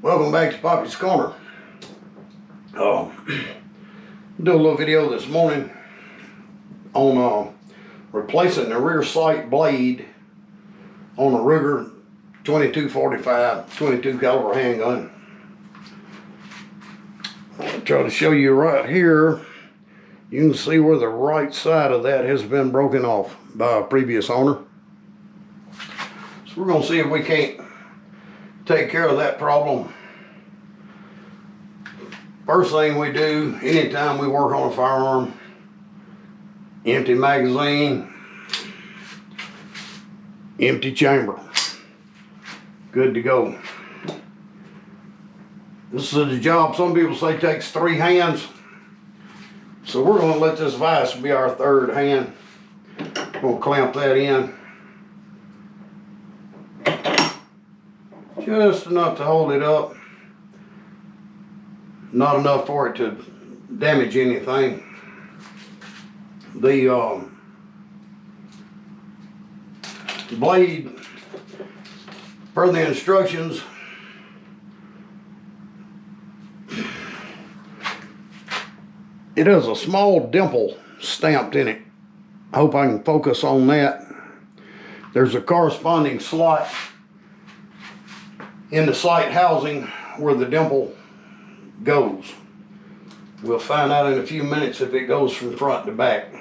Welcome back to Poppy's Corner. Do a little video this morning on replacing the rear sight blade on a Ruger 2245 22 caliber handgun. I'll try to show you right here. You can see where the right side of that has been broken off by a previous owner. So we're going to see if we can't take care of that problem. First thing we do anytime we work on a firearm, empty magazine, empty chamber, good to go. This is a job some people say takes 3 hands, so we're going to let this vise be our 3rd hand. We'll clamp that in just enough to hold it up, not enough for it to damage anything. The blade, per the instructions, it has a small dimple stamped in it. I hope I can focus on that. There's a corresponding slot in the sight housing where the dimple goes. We'll find out in a few minutes if it goes from front to back.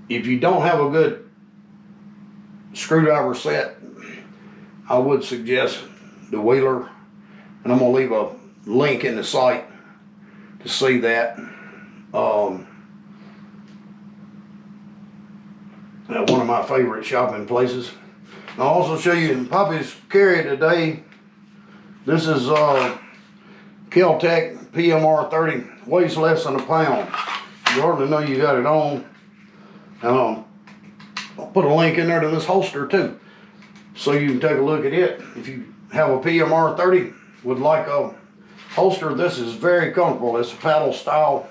If you don't have a good screwdriver set, I would suggest the Wheeler, and I'm going to leave a link in the site to see that. One of my favorite shopping places. I'll also show you Poppy's carry today. This is Kel-Tec PMR 30, weighs less than a pound. You hardly know you got it on. And I'll put a link in there to this holster too, so you can take a look at it. If you have a PMR 30, would like a holster, this is very comfortable. It's a paddle style.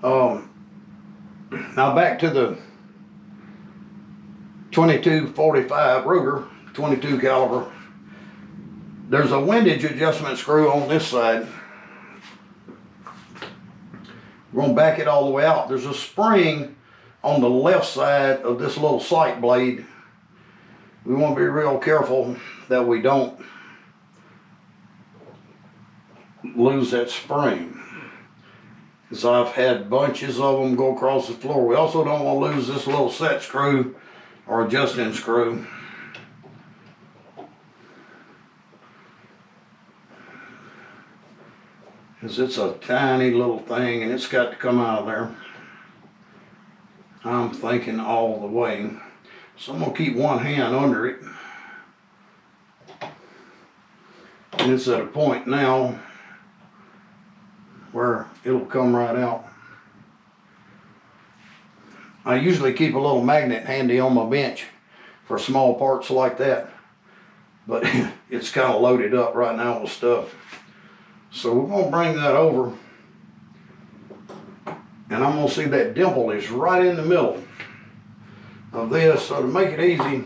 Now back to the 2245 Ruger 22 caliber. There's a windage adjustment screw on this side. We're going to back it all the way out. There's a spring on the left side of this little sight blade. We want to be real careful that we don't lose that spring, because I've had bunches of them go across the floor. We also don't want to lose this little set screw or adjusting screw. Because it's a tiny little thing and it's got to come out of there. I'm thinking all the way. So I'm going to keep one hand under it. And it's at a point now where it'll come right out. I usually keep a little magnet handy on my bench for small parts like that, but it's kind of loaded up right now with stuff. So we're going to bring that over, and I'm going to see that dimple is right in the middle of this. So to make it easy,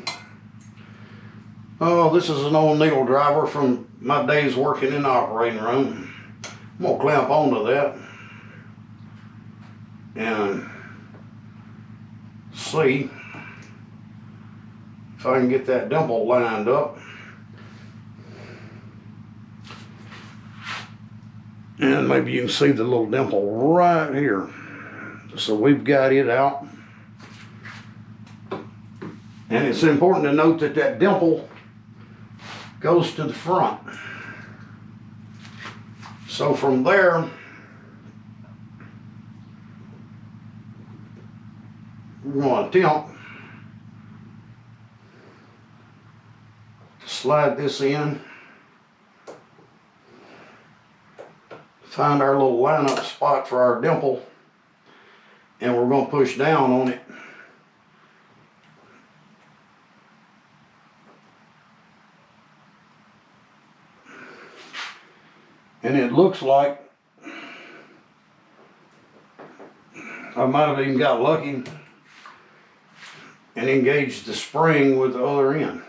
this is an old needle driver from my days working in the operating room. I'm going to clamp onto that and see if I can get that dimple lined up. And maybe you can see the little dimple right here. So we've got it out. And it's important to note that that dimple goes to the front. So from there, we're going to attempt to slide this in, find our little lineup spot for our dimple, and we're going to push down on it. And it looks like I might have even got lucky and engage the spring with the other end.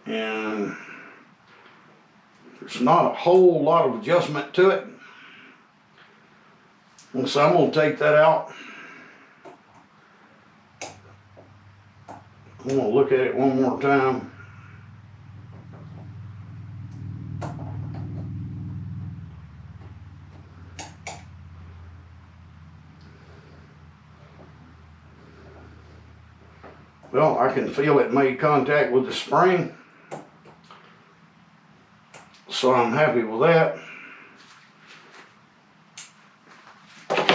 And there's not a whole lot of adjustment to it. And so I'm going to take that out. I'm going to look at it one more time. Well, I can feel it made contact with the spring, so I'm happy with that.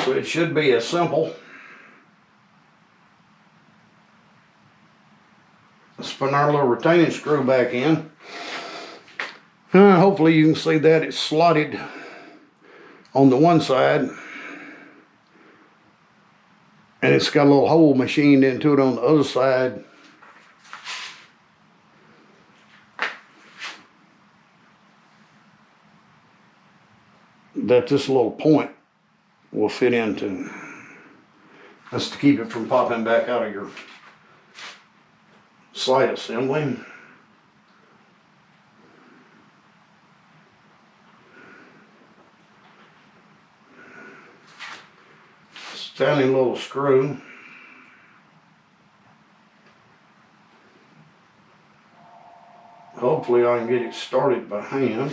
So it should be as simple. Let's put our little retaining screw back in. Hopefully you can see that it's slotted on the one side, and it's got a little hole machined into it on the other side. That this little point will fit into. That's to keep it from popping back out of your slide assembly. Tiny little screw. Hopefully I can get it started by hand.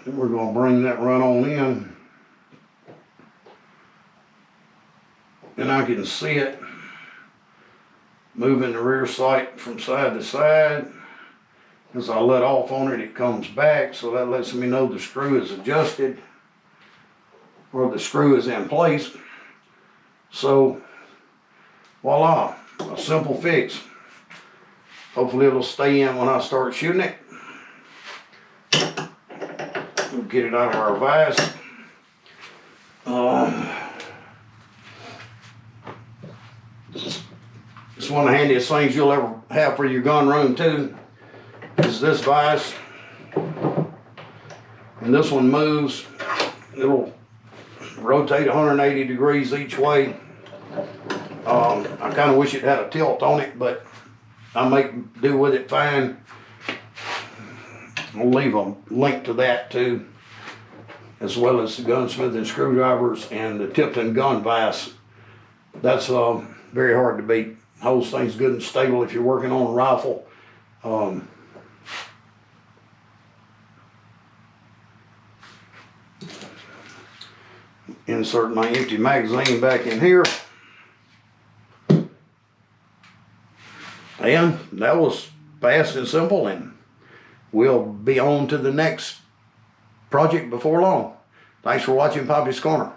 And we're going to bring that right on in. And I can see it moving the rear sight from side to side. As I let off on it, it comes back, so that lets me know the screw is adjusted or the screw is in place. So, voila, a simple fix. Hopefully it'll stay in when I start shooting it. We'll get it out of our vise. It's one of the handiest things you'll ever have for your gun room too. Is this vise, and this one moves. It'll rotate 180 degrees each way. I kind of wish it had a tilt on it, but I make do with it fine. I'll leave a link to that too, as well as the gunsmith and screwdrivers and the Tipton gun vise. That's very hard to beat. Holds things good and stable if you're working on a rifle. Insert my empty magazine back in here. And that was fast and simple, and we'll be on to the next project before long. Thanks for watching Poppy's Corner.